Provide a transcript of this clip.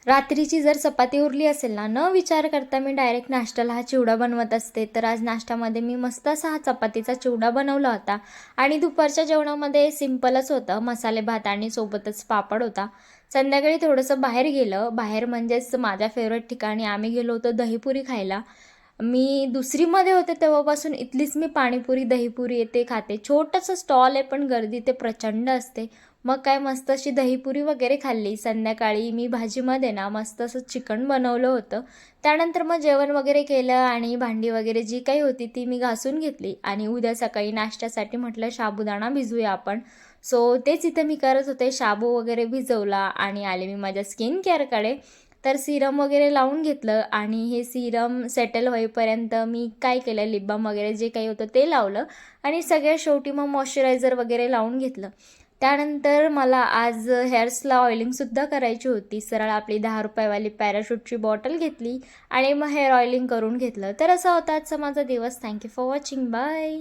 रात्रीची जर चपाती उरली असेल ना, न विचार करता मी डायरेक्ट नाश्त्याला हा चिवडा बनवत असते. तर आज नाश्त्यामध्ये मी मस्त असा हा चपातीचा चिवडा बनवला होता आणि दुपारच्या जेवणामध्ये सिंपलच होतं, मसाले भात आणि सोबतच पापड होता. संध्याकाळी थोडंसं बाहेर गेलं, बाहेर म्हणजेच माझ्या फेवरेट ठिकाणी आम्ही गेलो होतो दहीपुरी खायला. मी दुसरीमध्ये होते तेव्हापासून इथलीच मी पाणीपुरी, दहीपुरी येते खाते. छोटंसं स्टॉल आहे, पण गर्दी ते प्रचंड असते. मग काय मस्त अशी दहीपुरी वगैरे खाल्ली. संध्याकाळी मी भाजीमध्ये ना मस्त असं चिकन बनवलं होतं. त्यानंतर मग जेवण वगैरे केलं आणि भांडी वगैरे जी काही होती ती मी घासून घेतली आणि उद्या सकाळी नाश्त्यासाठी म्हटलं साबुदाणा भिजवूया आपण. सो तेच इथे मी करत होते. शाबू वगैरे भिजवला आणि आले मी माझ्या स्किन केअरकडे. तर सीरम वगैरे लावून घेतलं आणि हे सीरम सेटल होईपर्यंत मी काय केलं, लिप बाम वगैरे जे काही होतं ते लावलं आणि सगळ्यात शेवटी मग मॉइश्चरायझर वगैरे लावून घेतलं. त्यानंतर मला आज हेअर्सला ऑइलिंगसुद्धा करायची होती. सरळ आपली ₹10 पॅराशूटची बॉटल घेतली आणि मग हेअर ऑइलिंग करून घेतलं. तर असा होता आजचा माझा दिवस. Thank you for watching. Bye.